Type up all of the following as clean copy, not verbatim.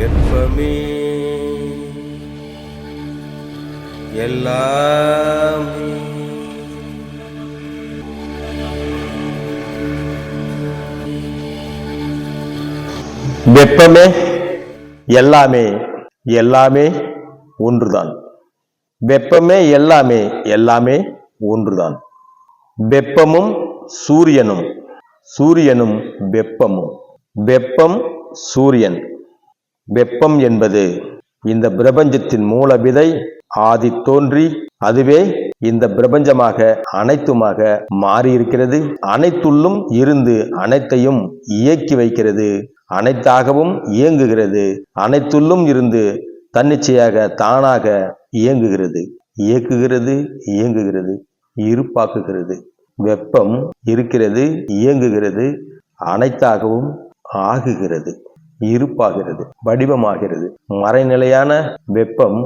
வெப்பமே எல்லாமே. வெப்பமே எல்லாமே, எல்லாமே ஒன்றுதான். வெப்பமே எல்லாமே, எல்லாமே ஒன்றுதான். வெப்பமும் சூரியனும், சூரியனும் வெப்பமும். வெப்பம் சூரியன். வெப்பம் என்பது இந்த பிரபஞ்சத்தின் மூல விதை, ஆதி தோன்றி அதுவே இந்த பிரபஞ்சமாக அனைத்துமாக மாறியிருக்கிறது. அனைத்துள்ளும் இருந்து அனைத்தையும் இயக்கி வைக்கிறது, அனைத்தாகவும் இயங்குகிறது. அனைத்துள்ளும் இருந்து தன்னிச்சையாக தானாக இயங்குகிறது, இயக்குகிறது, இயங்குகிறது, இருப்பாக்குகிறது. வெப்பம் இருக்கிறது, இயங்குகிறது, அனைத்தாகவும் ஆகுகிறது, இருப்பாகிறது, வடிவமாகிறது. மறைநிலையான வெப்பம்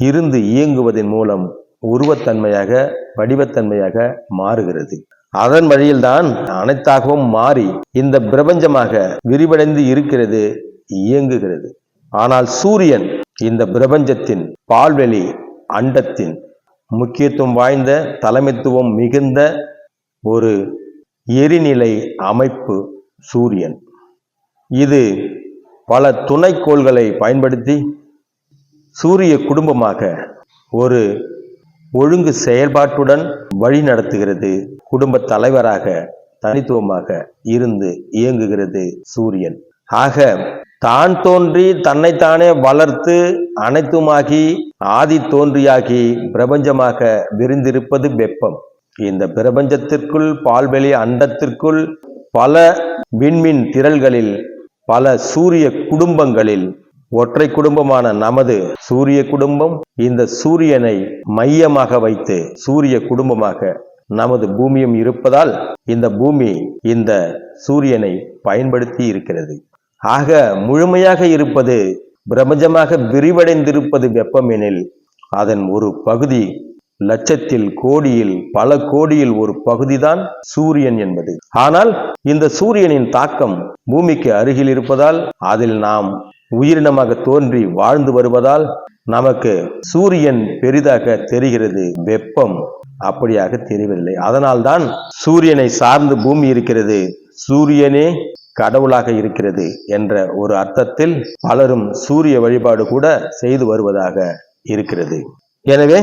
இருந்து இயங்குவதன் மூலம் உருவத்தன்மையாக வடிவத்தன்மையாக மாறுகிறது. அதன் வழியில்தான் அனைத்தாகவும் மாறி இந்த பிரபஞ்சமாக விரிவடைந்து இருக்கிறது, இயங்குகிறது. ஆனால் சூரியன் இந்த பிரபஞ்சத்தின் பால்வெளி அண்டத்தின் முக்கியத்துவம் வாய்ந்த தலைமைத்துவம் மிகுந்த ஒரு எரிநிலை அமைப்பு சூரியன். இது பல துணைக்கோள்களை பயன்படுத்தி சூரிய குடும்பமாக ஒரு ஒழுங்கு செயல்பாட்டுடன் வழி நடத்துகிறது. குடும்ப தலைவராக தனித்துவமாக இருந்து இயங்குகிறது சூரியன். ஆக தான் தோன்றி தன்னைத்தானே வளர்த்து அனைத்துமாகி ஆதி தோன்றியாகி பிரபஞ்சமாக விரிந்திருப்பது வெப்பம். இந்த பிரபஞ்சத்திற்குள் பால்வெளி அண்டத்திற்குள் பல விண்மீன் திரள்களில் பல சூரிய குடும்பங்களில் ஒற்றை குடும்பமான நமது சூரிய குடும்பம் இந்த சூரியனை மையமாக வைத்து சூரிய குடும்பமாக நமது பூமியும் இருப்பதால் இந்த பூமி இந்த சூரியனை பயன்படுத்தி இருக்கிறது. ஆக முழுமையாக இருப்பது பிரபஞ்சமாக விரிவடைந்திருப்பது வெப்பம் எனில் அதன் ஒரு பகுதி லட்சத்தில் கோடியில் பல கோடியில் ஒரு பகுதிதான் சூரியன் என்பது. ஆனால் இந்த சூரியனின் தாக்கம் பூமிக்கு அருகில் இருப்பதால் அதில் நாம் உயிரினமாக தோன்றி வாழ்ந்து வருவதால் நமக்கு சூரியன் பெரிதாக தெரிகிறது, வெப்பம் அப்படியாக தெரியவில்லை. அதனால்தான் சூரியனை சார்ந்து பூமி இருக்கிறது, சூரியனே கடவுளாக இருக்கிறது என்ற ஒரு அர்த்தத்தில் பலரும் சூரிய வழிபாடு கூட செய்து வருவதாக இருக்கிறது. எனவே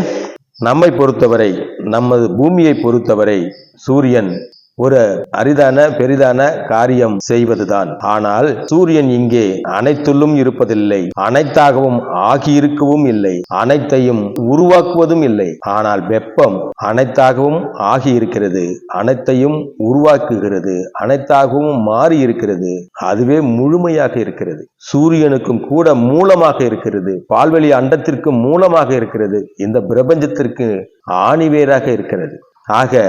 நம்மை பொறுத்தவரை, நமது பூமியை பொறுத்தவரை சூரியன் ஒரு அரிதான பெரிதான காரியம் செய்வதுதான். ஆனால் சூரியன் இங்கே அனைத்துள்ளும் இருப்பதில்லை, அனைத்தாகவும் ஆகியிருக்கவும் இல்லை, அனைத்தையும் உருவாக்குவதும் இல்லை. ஆனால் வெப்பம் அனைத்தாகவும் ஆகியிருக்கிறது, அனைத்தையும் உருவாக்குகிறது, அனைத்தாகவும் மாறி இருக்கிறது, அதுவே முழுமையாக இருக்கிறது. சூரியனுக்கும் கூட மூலமாக இருக்கிறது, பால்வெளி அண்டத்திற்கும் மூலமாக இருக்கிறது, இந்த பிரபஞ்சத்திற்கு ஆணிவேராக இருக்கிறது. ஆக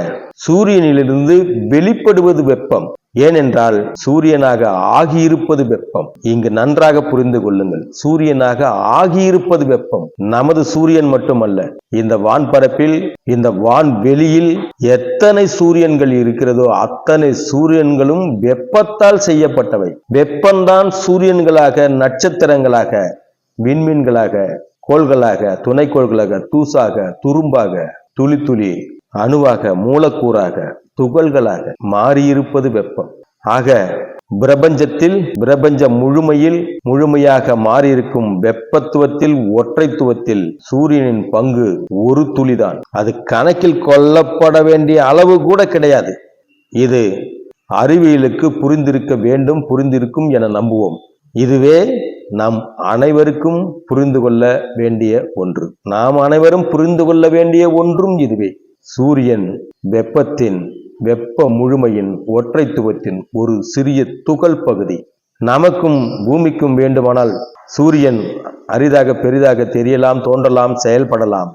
சூரியனிலிருந்து வெளிப்படுவது வெப்பம். ஏனென்றால் சூரியனாக ஆகியிருப்பது வெப்பம். இங்கு நன்றாக புரிந்து கொள்ளுங்கள், சூரியனாக ஆகியிருப்பது வெப்பம். நமது சூரியன் மட்டுமல்ல, இந்த வான்பரப்பில் இந்த வான்வெளியில் எத்தனை சூரியன்கள் இருக்கிறதோ அத்தனை சூரியன்களும் வெப்பத்தால் செய்யப்பட்டவை. வெப்பம்தான் சூரியன்களாக, நட்சத்திரங்களாக, விண்மீன்களாக, கோள்களாக, துணைக்கோள்களாக, தூசாக, துரும்பாக, துளி துளி அணுவாக, மூலக்கூறாக, துகள்களாக மாறியிருப்பது வெப்பம். ஆக பிரபஞ்சத்தில் பிரபஞ்ச முழுமையில் முழுமையாக மாறியிருக்கும் வெப்பத்துவத்தில் ஒற்றைத்துவத்தில் சூரியனின் பங்கு ஒரு துளிதான். அது கணக்கில் கொள்ளப்பட வேண்டிய அளவு கூட கிடையாது. இது அறிவியலுக்கு புரிந்திருக்க வேண்டும், புரிந்திருக்கும் என நம்புவோம். இதுவே நம் அனைவருக்கும் புரிந்து கொள்ள வேண்டிய ஒன்று. நாம் அனைவரும் புரிந்து கொள்ள வேண்டிய ஒன்றும் இதுவே. சூரியன் வெப்பத்தின் வெப்ப முழுமையின் ஒற்றைத்துவத்தின் ஒரு சிறிய துகள் பகுதி. நமக்கும் பூமிக்கும் வேண்டுமானால் சூரியன் அரிதாக பெரிதாக தெரியலாம், தோன்றலாம், செயல்படலாம்.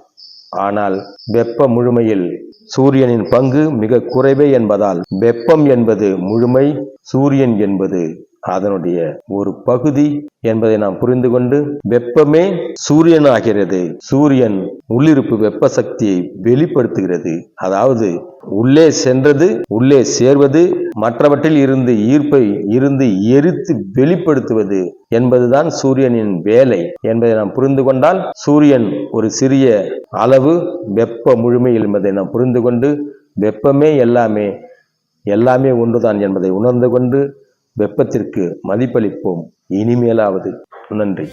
ஆனால் வெப்ப முழுமையில் சூரியனின் பங்கு மிக குறைவே என்பதால் வெப்பம் என்பது முழுமை, சூரியன் என்பது அதனுடைய ஒரு பகுதி என்பதை நாம் புரிந்து கொண்டு, வெப்பமே சூரியன் ஆகிறது. சூரியன் உள்ளிருப்பு வெப்ப சக்தியை வெளிப்படுத்துகிறது. அதாவது உள்ளே சென்றது, உள்ளே சேர்வது, மற்றவற்றில் இருந்து ஈர்ப்பை இருந்து எரித்து வெளிப்படுத்துவது என்பதுதான் சூரியனின் வேலை என்பதை நாம் புரிந்து கொண்டால், சூரியன் ஒரு சிறிய அளவு, வெப்ப முழுமையில் என்பதை நாம் புரிந்து கொண்டு, வெப்பமே எல்லாமே, எல்லாமே ஒன்றுதான் என்பதை உணர்ந்து கொண்டு வெப்பத்திற்கு மதிப்பளிப்போம். இனிமேலாவது. நன்றி.